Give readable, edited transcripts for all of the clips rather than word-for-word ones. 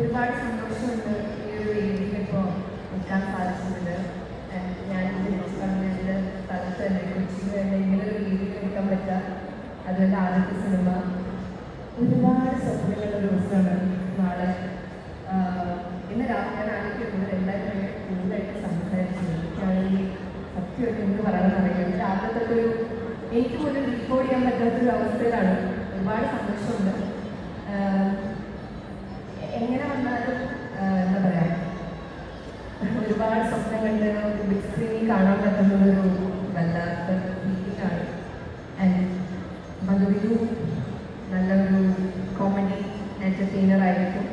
ഒരുപാട് സന്തോഷമുണ്ട് ഈ ഒരു വേദിയിൽ ഇപ്പോൾ നിൽക്കാൻ സാധിച്ചത്. ഞാൻ പറഞ്ഞതിൻ്റെ സ്ഥലത്ത് തന്നെ കൊച്ചിയിൽ തന്നെ ഇങ്ങനെ ഒരു വേദിയിൽ നിൽക്കാൻ പറ്റുക, അതുപോലെ ആദ്യത്തെ സിനിമ. ഒരുപാട് സ്വപ്നങ്ങളുടെ ദിവസമാണ് നാളെ. ഇന്ന് രാത്രി ഞാൻ ആലോചിക്കുന്നത് എല്ലാവരും കൂടുതലായിട്ട് സംസാരിച്ചത്. എനിക്കാണെങ്കിൽ സത്യമായിട്ട് എന്ത് പറയാൻ അറിയാം. രാവിലെ തൊട്ടൊരു എനിക്ക് പോലും റെക്കോർഡ് ചെയ്യാൻ പറ്റാത്തൊരു അവസ്ഥയിലാണ്. ഒരുപാട് സന്തോഷമുണ്ട്. എങ്ങനെ വന്നാലും എന്താ പറയുക, ഒരുപാട് സ്വപ്നം കണ്ട് ഒരു ബിഗ് സ്ക്രീനിൽ കാണാൻ പറ്റുന്നതൊരു വല്ലാത്ത ഫീലിംഗാണ്. ആൻഡ് മധുവിനു നല്ലൊരു കോമഡി എൻ്റർടൈനർ ആയിരിക്കും.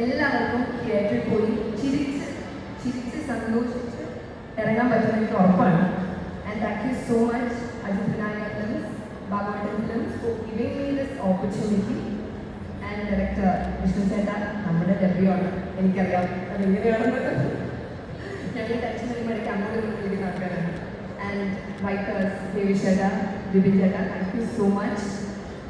എല്ലാവർക്കും തിയേറ്ററിൽ പോയി ചിരിച്ച് സന്തോഷിച്ച് ഇറങ്ങാൻ പറ്റുന്ന എനിക്ക് ഉറപ്പാണ്. And thank you so much Ajith Vinayaka films, Bhagavatham films for giving me this opportunity. And director Vishnu ചേട്ടാ നമ്മുടെ ഡെബ്യൂയാണ്, എനിക്കറിയാം അതെങ്ങനെയാണെന്ന്. ഞങ്ങൾ ടെൻഷൻ വരുമ്പോഴേക്ക് അങ്ങോട്ട് വിളിക്കുന്ന ആൾക്കാരാണ്. ആൻഡ് റൈറ്റേഴ്സ് ദേവി ചേട്ടാ, ബിബിൻ ചേട്ടാ, thank you so much.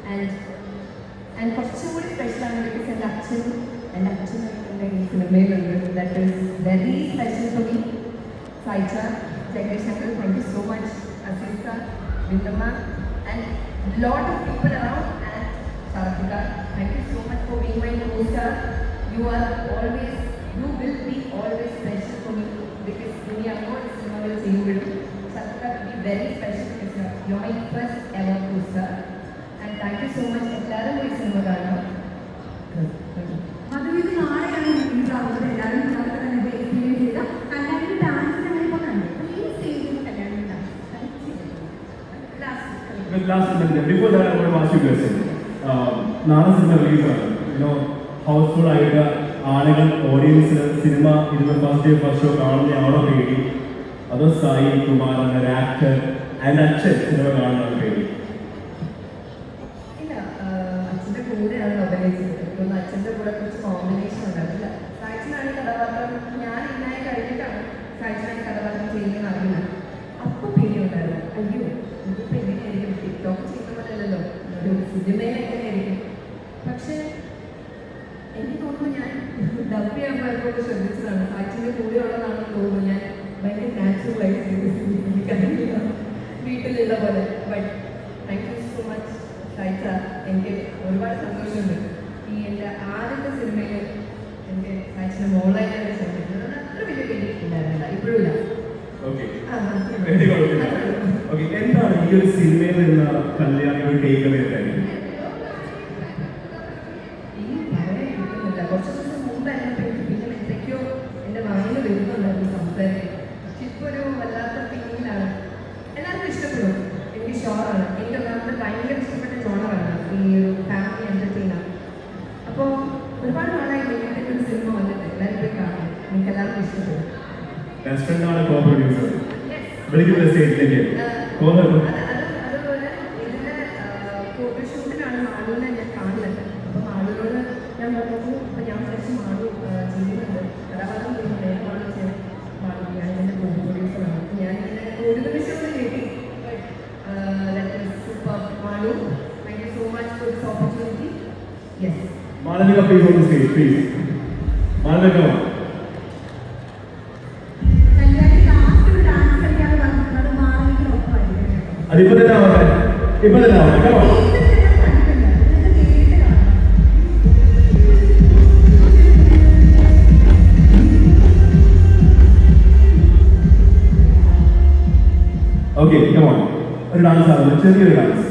And കുറച്ചും കൂടി സ്പെഷ്യലാണ് ബിക്കോസ് എൻ്റെ അച്ഛൻ ഈ സിനിമയിലുണ്ട്. That is very special for me. സായിച്ച, ജഗേഷ് uncle, thank you so much. അസീസ, Bindamma and lot of people around. And Sarthika, thank you so much for being my co-star. You will be always special for me because in your own cinema will see you. Sarthika will be very special because you are my first ever co-star. And thank you so much. എല്ലാവരും പോയി cinema കാണാം. അതുകൊണ്ട് നാളെയാണ് release ആവുന്നത്. എല്ലാവരും നാളെ തന്നെ experience ചെയ്ത കല്യാണിന്റെ ഡാൻസ് ഞങ്ങൾ ഇപ്പോൾ കണ്ടു. ഈ സ്റ്റേജിൽ കല്യാണിന്റെ dance before that I want to ask you a question. നാളെ സിനിമ റിലീസാണ്. ഹൗസ്ഫുൾ ആയിട്ട് ആളുകൾ ഓഡിയൻസിന് സിനിമ ഇതിന് ഫസ്റ്റ് ഡേ ഫസ്റ്റ് ഷോ കാണുന്നയാണോ പേടി, അതോ സായി കുമാർ എന്ന ആക്ടർ ആൻഡ് അച്ഛൻ സിനിമ കാണുന്നതാണ് പേടി? ഇല്ല, അച്ഛൻ്റെ കൂടെയാണ് അഭിനയിച്ചത്. അച്ഛൻ്റെ കൂടെ കുറച്ച് കോമ്പിനേഷൻ ഉണ്ടാവില്ല. സായിച്ചനാണ് കഥാപാത്രം. ഞാൻ ഇന്നായി കഴിഞ്ഞിട്ടാണ് സായിച്ചനാണ് കഥാപാത്രം ചെയ്യുന്നത് അറിയില്ല. അപ്പോൾ പേടിയുണ്ടായിരുന്നു. അയ്യോ ഇതിപ്പോൾ എങ്ങനെയായിരിക്കും, ടിക്ടോക്ക് ചെയ്യുന്ന പോലെയല്ലല്ലോ, ഒരു സിനിമയിൽ എങ്ങനെയായിരിക്കും. പക്ഷേ എനിക്ക് തോന്നുന്നു ഞാൻ ഡബ് ചെയ്യാൻ പോയപ്പോൾ ശ്രദ്ധിച്ചതാണ്. സായിച്ചിൻ്റെ കൂടെ ഉള്ളതാണെന്ന് തോന്നുന്നു. ഞാൻ ഭയങ്കര നാച്ചുറലായി എനിക്കറിയില്ല വീട്ടിലുള്ള പോലെ. But thank you so much സായിച്ച. എനിക്ക് ഒരുപാട് സന്തോഷമുണ്ട്. ഈ എൻ്റെ ആദ്യത്തെ സിനിമയിൽ എൻ്റെ സായിച്ചിൻ്റെ മോളായിട്ടാണ് ശ്രദ്ധിക്കുന്നത്. അത്ര വലിയ പേടി ഉണ്ടായിരുന്നില്ല, ഇപ്പോഴും ഇല്ല. എന്താണ് ഈ ഒരു സിനിമയിൽ നിന്ന് കല്യാണിയുടെ ടേക്ക് അവേ കാര്യം? കുറച്ച് ദിവസം മുമ്പായിരുന്നു പിന്നെ എന്തൊക്കെയോ എൻ്റെ വായിൽ വരുന്നുണ്ടായിരുന്നു സംസാരിക്കാൻ. പക്ഷെ ഇപ്പോൾ ഒരു വല്ലാത്ത ഫീലിംഗിലാണ്. എല്ലാവർക്കും ഇഷ്ടപ്പെടും, എനിക്ക് ഷോറാണ്. എനിക്ക് ഒന്നാമത് ഭയങ്കര ഇഷ്ടപ്പെട്ട ജോണറാണ് ഈ ഒരു ഫാമിലി എൻ്റർടൈനർ. അപ്പോൾ ഒരുപാട് നാളായി ഇങ്ങനത്തെ ഒരു സിനിമ വന്നിട്ട് എല്ലാവരും പോയി കാണും. എനിക്ക് എല്ലാവർക്കും ഇഷ്ടപ്പെടും. അതുപോലെ ഇതിൻ്റെ ഫോട്ടോഷൂട്ടിനാണ് മാളുവിനെ ഞാൻ കാണുന്നത്. അപ്പോൾ മാളുവിനോട് ഞാൻ പറഞ്ഞപ്പോൾ അപ്പോൾ ഞാൻ കുറച്ച് മാളു ചെയ്യുന്നുണ്ട്, കഥാപാത്രം ചെയ്യുന്നുണ്ട്. മാളു ചെയ്യാൻ മാളു ഞാൻ എൻ്റെ പ്രൊഡ്യൂസറാണ്. ഞാൻ ഇതിൻ്റെ ഒരു നിമിഷം കേട്ടി. Super Malu, thank you so much for this opportunity. Yes Malavika, please on the stage, please. Malavika. അതിപ്പോ തന്നെ ആവട്ടെ, ഇപ്പൊ തന്നെ ആവട്ടെ. കേട്ടോ ഓക്കെ, കമോൺ. ഒരു ഡാൻസ് ആണ്, ചെറിയൊരു ഡാൻസ്.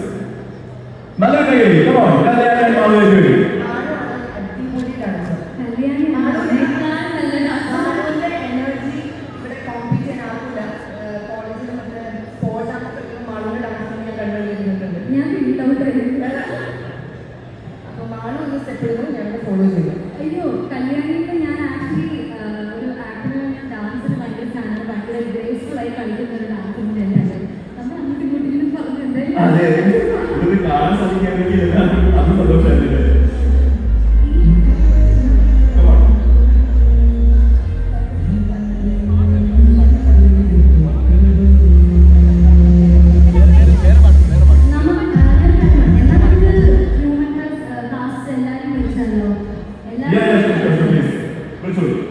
നല്ല കൈ, കമോൺ. കല്യാണം മാളുവിലേക്ക് വേണ്ടി. അയ്യോ കല്യാണിയുടെ ഞാൻ ആക്ച്വലി ഒരു ആക്ടറിനെ ഞാൻ ഡാൻസിന് ഭയങ്കര ഫാനാണ്. ഭയങ്കര ഗ്രേസ്ഫുൾ ആയി കളിക്കുന്ന ഒരു ഡാൻസിന് തന്നെയാണ്. നമ്മൾ അങ്ങോട്ടും ഇങ്ങോട്ടും പറഞ്ഞു എന്തായാലും Yeah, please. ചോദിക്കും.